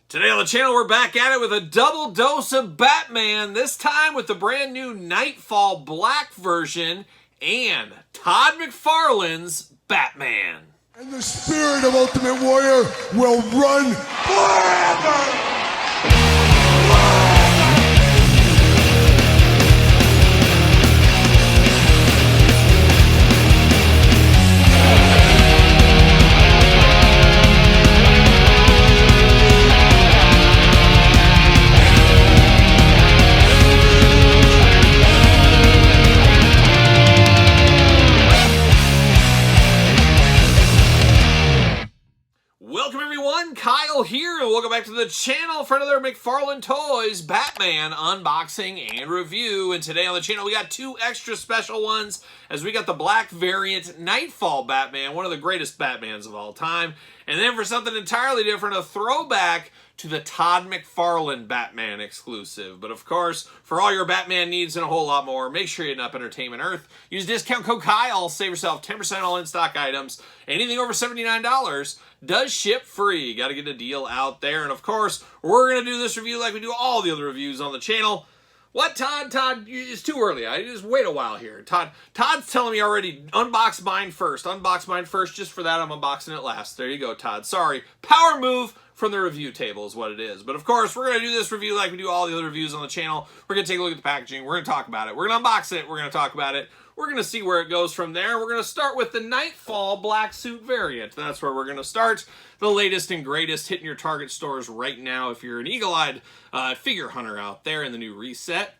Today on the channel, we're back at it with a double dose of Batman, this time with the brand new Knightfall Black version and Todd McFarlane's Batman. And the spirit of Ultimate Warrior will run forever! Welcome everyone, Kyle here, and welcome back to the channel for another McFarlane Toys Batman unboxing and review. And today on the channel we got two extra special ones, as we got the black variant Knightfall Batman, one of the greatest Batmans of all time. And then for something entirely different, a throwback to the Todd McFarlane Batman exclusive. But of course, for all your Batman needs and a whole lot more, make sure you hit up Entertainment Earth. Use discount code Kyle, save yourself 10% all in-stock items. Anything over $79 does ship free. Got to get a deal out there. And of course, we're going to do this review like we do all the other reviews on the channel. What, Todd? Todd, it's too early. I just wait a while here. Todd's telling me already, unbox mine first. Unbox mine first. Just for that, I'm unboxing it last. There you go, Todd. Sorry. Power move from the review table is what it is. But of course, we're going to do this review like we do all the other reviews on the channel. We're going to take a look at the packaging. We're going to talk about it. We're going to unbox it. We're going to talk about it. We're going to see where it goes from there. We're going to start with the Knightfall Black Suit variant. That's where we're going to start. The latest and greatest hitting your Target stores right now if you're an eagle-eyed figure hunter out there in the new reset.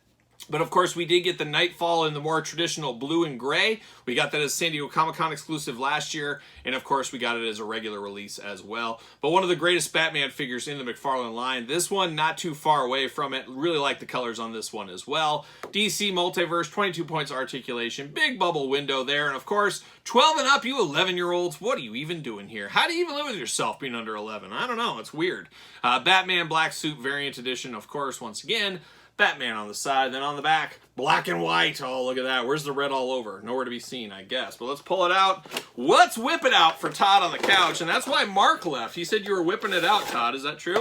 But of course, we did get the Knightfall in the more traditional blue and gray. We got that as San Diego Comic-Con exclusive last year. And of course, we got it as a regular release as well. But one of the greatest Batman figures in the McFarlane line. This one, not too far away from it. Really like the colors on this one as well. DC Multiverse, 22 points articulation. Big bubble window there. And of course, 12 and up, you 11-year-olds. What are you even doing here? How do you even live with yourself being under 11? I don't know. It's weird. Batman Black Suit Variant Edition, of course, once again. Batman on the side, then on the back, black and white. Oh, look at that. Where's the red all over? Nowhere to be seen, I guess. But let's pull it out. Let's whip it out for Todd on the couch. And that's why Mark left. He said you were whipping it out, Todd. Is that true?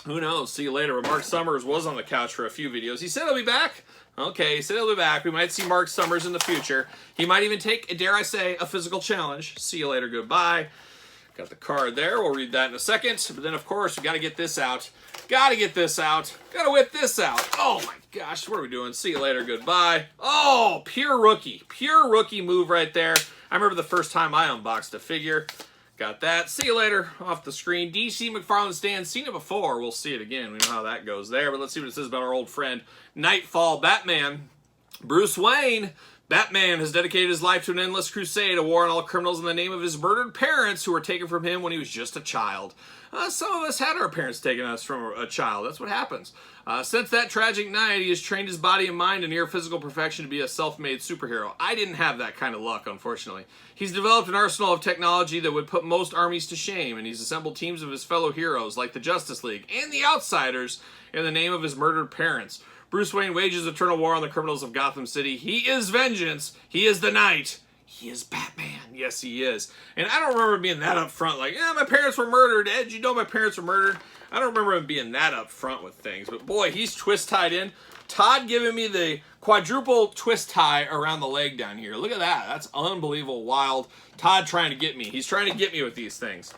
Who knows? See you later. But Mark Summers was on the couch for a few videos. He said he'll be back. Okay, he said he'll be back. We might see Mark Summers in the future. He might even take, dare I say, a physical challenge. See you later. Goodbye. Got the card there. We'll read that in a second. But then, of course, we got to get this out. Got to get this out. Got to whip this out. Oh, my gosh. What are we doing? See you later. Goodbye. Oh, pure rookie. Pure rookie move right there. I remember the first time I unboxed a figure. Got that. See you later. Off the screen. DC McFarlane stand. Seen it before. We'll see it again. We know how that goes there. But let's see what it says about our old friend, Knightfall Batman. Bruce Wayne. Batman has dedicated his life to an endless crusade, a war on all criminals in the name of his murdered parents who were taken from him when he was just a child. Some of us had our parents taken us from a child. That's what happens. Since that tragic night, he has trained his body and mind to near physical perfection to be a self-made superhero. I didn't have that kind of luck, unfortunately. He's developed an arsenal of technology that would put most armies to shame, and he's assembled teams of his fellow heroes, like the Justice League and the Outsiders, in the name of his murdered parents. Bruce Wayne wages eternal war on the criminals of Gotham City. He is vengeance. He is the Knight. He is Batman. Yes, he is. And I don't remember being that upfront, like, yeah, my parents were murdered. Ed, you know my parents were murdered? I don't remember him being that upfront with things. But boy, he's twist-tied in. Todd giving me the quadruple twist tie around the leg down here. Look at that. That's unbelievable wild. Todd trying to get me. He's trying to get me with these things.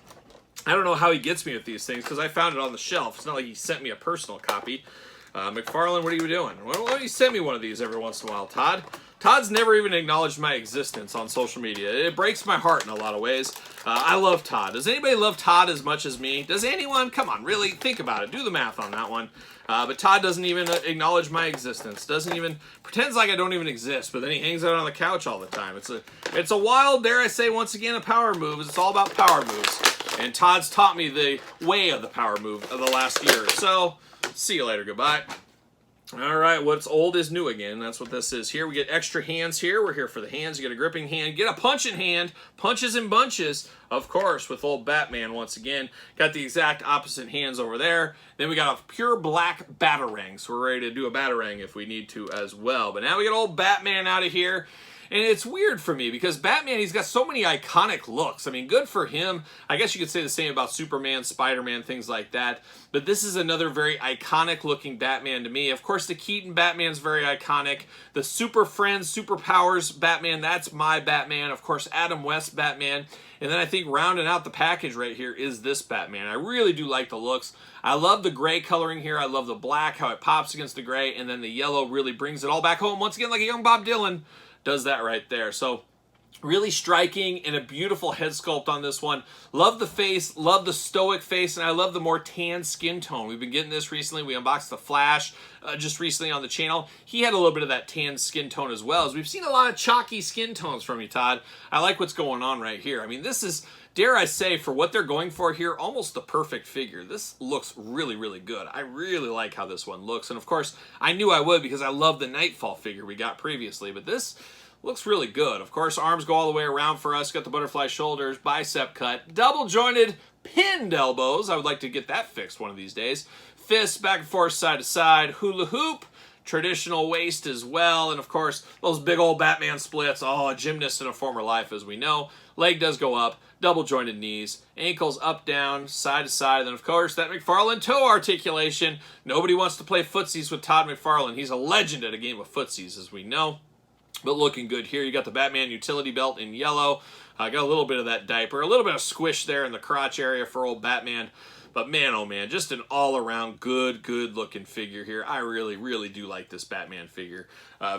I don't know how he gets me with these things, because I found it on the shelf. It's not like he sent me a personal copy. McFarlane, what are you doing? Why don't you send me one of these every once in a while, Todd? Todd's never even acknowledged my existence on social media. It breaks my heart in a lot of ways. I love Todd. Does anybody love Todd as much as me? Does anyone? Come on, really? Think about it. Do the math on that one. But Todd doesn't even acknowledge my existence. Doesn't even, pretends like I don't even exist, but then he hangs out on the couch all the time. It's a wild, dare I say, once again, a power move. It's all about power moves. And Todd's taught me the way of the power move of the last year. So, see you later. Goodbye. All right, what's old is new again. That's what this is here. We get extra hands here. We're here for the hands. You get a gripping hand. Get a punching hand. Punches and bunches, of course, with old Batman once again. Got the exact opposite hands over there. Then we got a pure black Batarang. So we're ready to do a Batarang if we need to as well. But now we got old Batman out of here. And it's weird for me because Batman, he's got so many iconic looks. I mean, good for him. I guess you could say the same about Superman, Spider-Man, things like that. But this is another very iconic looking Batman to me. Of course, the Keaton Batman's very iconic. The Super Friends, Superpowers Batman, that's my Batman. Of course, Adam West Batman. And then I think rounding out the package right here is this Batman. I really do like the looks. I love the gray coloring here. I love the black, how it pops against the gray, and then the yellow really brings it all back home. Once again, like a young Bob Dylan does that right there. So really striking and a beautiful head sculpt on this one. Love the face, love the stoic face, and I love the more tan skin tone. We've been getting this recently. We unboxed the Flash just recently on the channel. He had a little bit of that tan skin tone as well. As we've seen a lot of chalky skin tones from you, Todd. I like what's going on right here. I mean, this is, dare I say, for what they're going for here, almost the perfect figure. This looks really, really good. I really like how this one looks. And of course, I knew I would because I love the Knightfall figure we got previously, but this looks really good. Of course, arms go all the way around for us. Got the butterfly shoulders, bicep cut, double jointed, pinned elbows. I would like to get that fixed one of these days. Fists back and forth, side to side, hula hoop, traditional waist as well. And of course, those big old Batman splits. Oh, a gymnast in a former life, as we know. Leg does go up, double jointed knees, ankles up, down, side to side. And then of course, that McFarlane toe articulation. Nobody wants to play footsies with Todd McFarlane. He's a legend at a game of footsies, as we know. But looking good here. You got the Batman utility belt in yellow. Got a little bit of that diaper. A little bit of squish there in the crotch area for old Batman. But man, oh man, just an all-around good looking figure here. I really, really do like this Batman figure.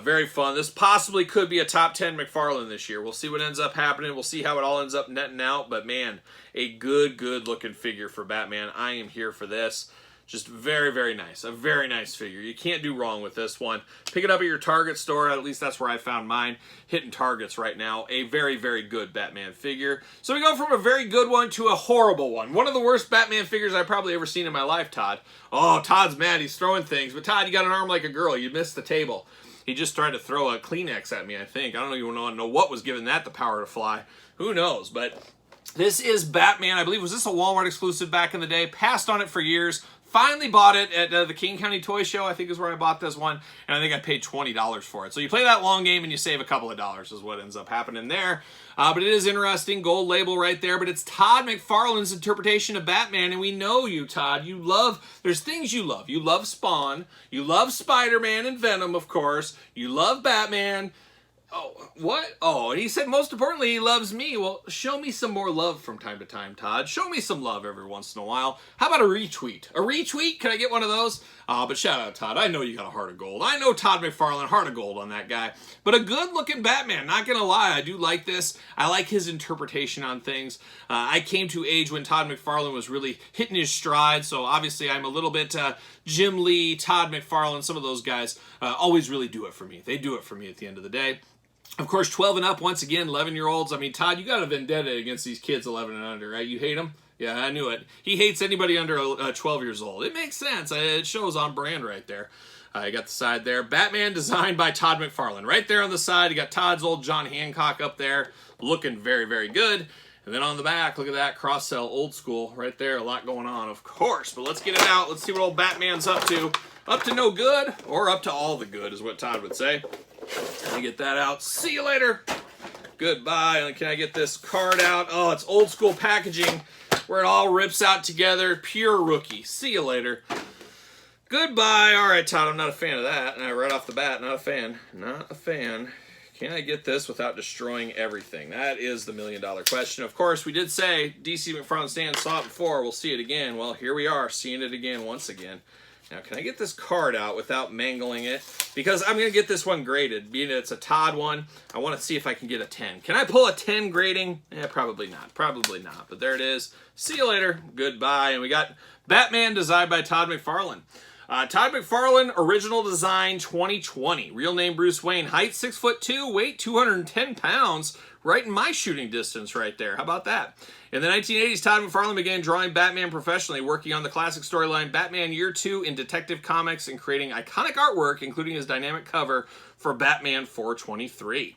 Very fun. This possibly could be a top 10 McFarlane this year. We'll see what ends up happening. We'll see how it all ends up netting out. But man, a good looking figure for Batman. I am here for this. Just very, very nice. A very nice figure. You can't do wrong with this one. Pick it up at your Target store. At least that's where I found mine. Hitting Targets right now. A very, very good Batman figure. So we go from a very good one to a horrible one. One of the worst Batman figures I've probably ever seen in my life, Todd. Oh, Todd's mad. He's throwing things. But Todd, you got an arm like a girl. You missed the table. He just tried to throw a Kleenex at me, I think. I don't even know what was giving that the power to fly. Who knows? But this is Batman. I believe, was this a Walmart exclusive back in the day? Passed on it for years. Finally bought it at the King County Toy Show, I think is where I bought this one, and I think I paid $20 for it. So you play that long game and you save a couple of dollars is what ends up happening there. But it is interesting, gold label right there, but it's Todd McFarlane's interpretation of Batman, and we know you, Todd. You love, there's things you love. You love Spawn, you love Spider-Man and Venom, of course, you love Batman. Oh, what? Oh, and he said most importantly, he loves me. Well, show me some more love from time to time, Todd. Show me some love every once in a while. How about a retweet? A retweet? Can I get one of those? But shout out, Todd. I know you got a heart of gold. I know Todd McFarlane, heart of gold on that guy. But a good-looking Batman, not gonna lie. I do like this. I like his interpretation on things. I came to age when Todd McFarlane was really hitting his stride, so obviously I'm a little bit Jim Lee, Todd McFarlane, some of those guys always really do it for me. They do it for me at the end of the day. Of course, 12 and up, once again, 11-year-olds. I mean, Todd, you got a vendetta against these kids 11 and under, right? You hate them? Yeah, I knew it. He hates anybody under 12 years old. It makes sense. It shows on brand right there. You got the side there. Batman designed by Todd McFarlane. Right there on the side, you got Todd's old John Hancock up there, looking very, very good. And then on the back, look at that, cross-sell, old school, right there, a lot going on, of course. But let's get it out. Let's see what old Batman's up to. Up to no good, or up to all the good, is what Todd would say. Let me get that out. See you later. Goodbye. Can I get this card out? Oh, it's old school packaging where it all rips out together. Pure rookie. See you later. Goodbye. All right, Todd, I'm not a fan of that. Right off the bat, not a fan. Not a fan. Can I get this without destroying everything? That is the million-dollar question. Of course, we did say DC McFarlane Stan saw it before. We'll see it again. Well, here we are, seeing it again once again. Now, can I get this card out without mangling it? Because I'm going to get this one graded. Being it's a Todd one, I want to see if I can get a 10. Can I pull a 10 grading? Probably not. Probably not. But there it is. See you later. Goodbye. And we got Batman designed by Todd McFarlane. Todd McFarlane, original design 2020. Real name Bruce Wayne. Height 6'2", weight 210 pounds. Right in my shooting distance right there. How about that? In the 1980s, Todd McFarlane began drawing Batman professionally, working on the classic storyline Batman Year 2 in Detective Comics and creating iconic artwork, including his dynamic cover for Batman 423.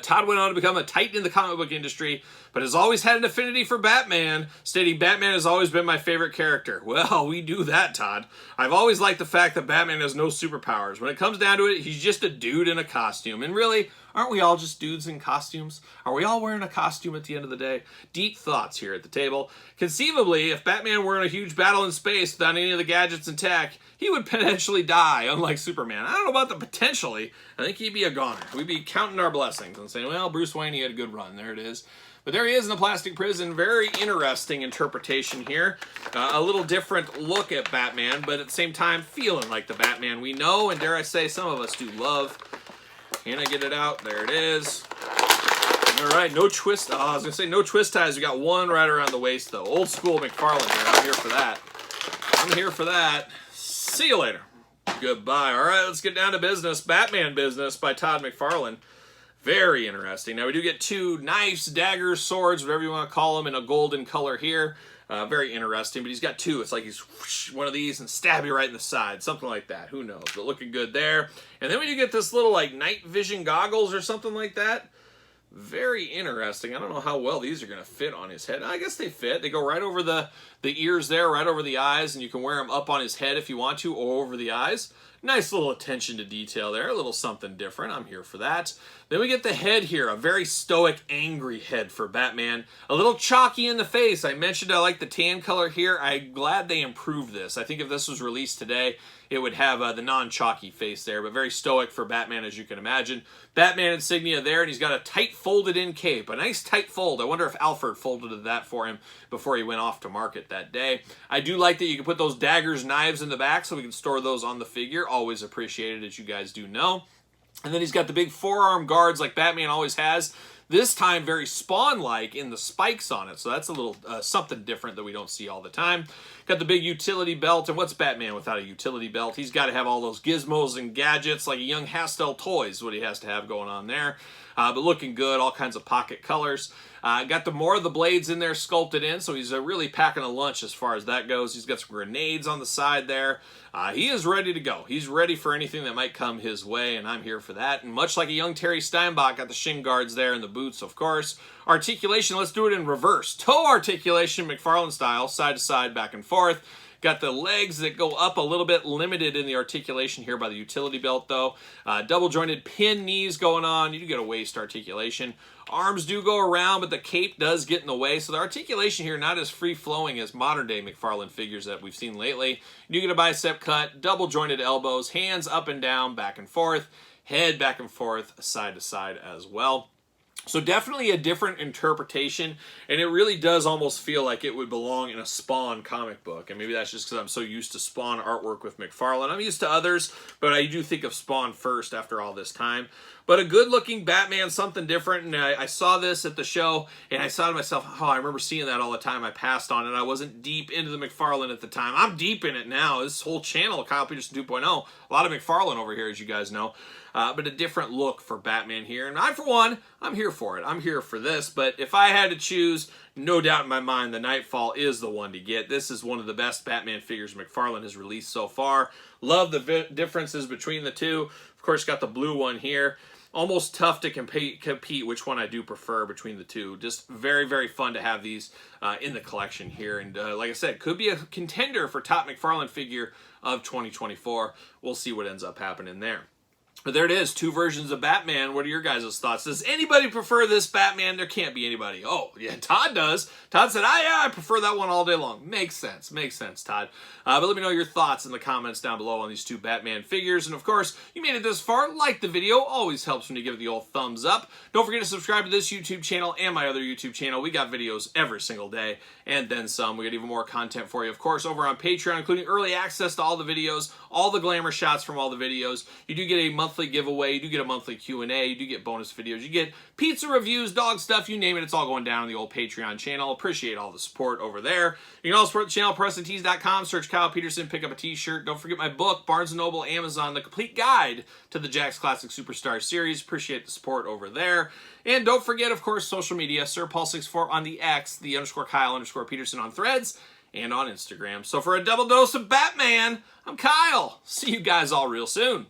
Todd went on to become a titan in the comic book industry, but has always had an affinity for Batman, stating, "Batman has always been my favorite character." Well, we do that, Todd. I've always liked the fact that Batman has no superpowers. When it comes down to it, he's just a dude in a costume. And really, Aren't we all just dudes in costumes? Are we all wearing a costume at the end of the day? Deep thoughts here at the table. Conceivably, if Batman were in a huge battle in space without any of the gadgets and tech, he would potentially die, unlike Superman. I don't know about the potentially. I think he'd be a goner. We'd be counting our blessings and saying, well, Bruce Wayne, he had a good run. There it is. But there he is in the plastic prison. Very interesting interpretation here. A little different look at Batman, but at the same time, feeling like the Batman we know, and dare I say, some of us do love. Can I get it out? There it is. All right, no twist. Oh, I was going to say no twist ties. We got one right around the waist, though. Old school McFarlane here. I'm here for that. I'm here for that. See you later. Goodbye. All right, let's get down to business. Batman Business by Todd McFarlane. Very interesting. Now, we do get two knives, daggers, swords, whatever you want to call them, in a golden color here. Very interesting, but he's got two. It's like he's whoosh, one of these and stab you right in the side. Something like that. Who knows? But looking good there. And then we do get this little, like, night vision goggles or something like that. Very interesting. I don't know how well these are going to fit on his head. I guess they fit. They go right over the ears there, right over the eyes, and you can wear them up on his head if you want to, or over the eyes. Nice little attention to detail there, a little something different. I'm here for that. Then we get the head here, a very stoic, angry head for Batman. A little chalky in the face. I mentioned I like the tan color here. I'm glad they improved this. I think if this was released today, it would have the non-chalky face there, but very stoic for Batman, as you can imagine. Batman insignia there, and he's got a tight folded-in cape. A nice tight fold. I wonder if Alfred folded that for him before he went off to market that day. I do like that you can put those daggers, knives in the back, so we can store those on the figure. Always appreciated, as you guys do know. And then he's got the big forearm guards like Batman always has. This time very Spawn-like in the spikes on it. So that's a little something different that we don't see all the time. Got the big utility belt. And what's Batman without a utility belt? He's got to have all those gizmos and gadgets like a young Hastel toys, what he has to have going on there. But looking good, all kinds of pocket colors. Got more of the blades in there sculpted in, so he's really packing a lunch as far as that goes. He's got some grenades on the side there. He is ready to go. He's ready for anything that might come his way, and I'm here for that. And much like a young Terry Steinbach, got the shin guards there and the boots, of course. Articulation, let's do it in reverse. Toe articulation, McFarlane style, side to side, back and forth. Got the legs that go up a little bit, limited in the articulation here by the utility belt, though. Double jointed pin knees going on. You do get a waist articulation. Arms do go around, but the cape does get in the way. So the articulation here not as free-flowing as modern-day McFarlane figures that we've seen lately. You do get a bicep cut, double jointed elbows, hands up and down, back and forth, head back and forth, side to side as well. So definitely a different interpretation, and it really does almost feel like it would belong in a Spawn comic book. And maybe that's just because I'm so used to Spawn artwork with McFarlane. I'm used to others, but I do think of Spawn first after all this time. But a good-looking Batman, something different, and I saw this at the show, and I thought to myself, oh, I remember seeing that all the time. I passed on it. I wasn't deep into the McFarlane at the time. I'm deep in it now. This whole channel, Kyle Peterson 2.0, a lot of McFarlane over here, as you guys know. But a different look for Batman here. And I, for one, I'm here for it. I'm here for this. But if I had to choose, no doubt in my mind, the Knightfall is the one to get. This is one of the best Batman figures McFarlane has released so far. Love the differences between the two. Of course, got the blue one here. Almost tough to compete which one I do prefer between the two. Just very, very fun to have these in the collection here. And like I said, could be a contender for top McFarlane figure of 2024. We'll see what ends up happening there. But there it is, two versions of Batman. What are your guys' thoughts? Does anybody prefer this Batman? There can't be anybody. Oh, yeah, Todd does. Todd said, I prefer that one all day long. Makes sense, Todd. But let me know your thoughts in the comments down below on these two Batman figures. And of course, you made it this far, like the video. Always helps when you give it the old thumbs up. Don't forget to subscribe to this YouTube channel and my other YouTube channel. We got videos every single day, and then some. We got even more content for you, of course, over on Patreon, including early access to all the videos, all the glamour shots from all the videos. You do get a monthly giveaway. You do get a monthly Q&A. You do get bonus videos. You get pizza reviews, dog stuff, you name it. It's all going down on the old Patreon channel. Appreciate all the support over there. You can also support the channel at PrestenTees.com. Search Kyle Peterson. Pick up a t-shirt. Don't forget my book, Barnes & Noble, Amazon, The Complete Guide to the Jakks Classic Superstar Series. Appreciate the support over there. And don't forget, of course, social media. SirPaul64 on the X, the _Kyle_Peterson on Threads, and on Instagram. So for a double dose of Batman, I'm Kyle. See you guys all real soon.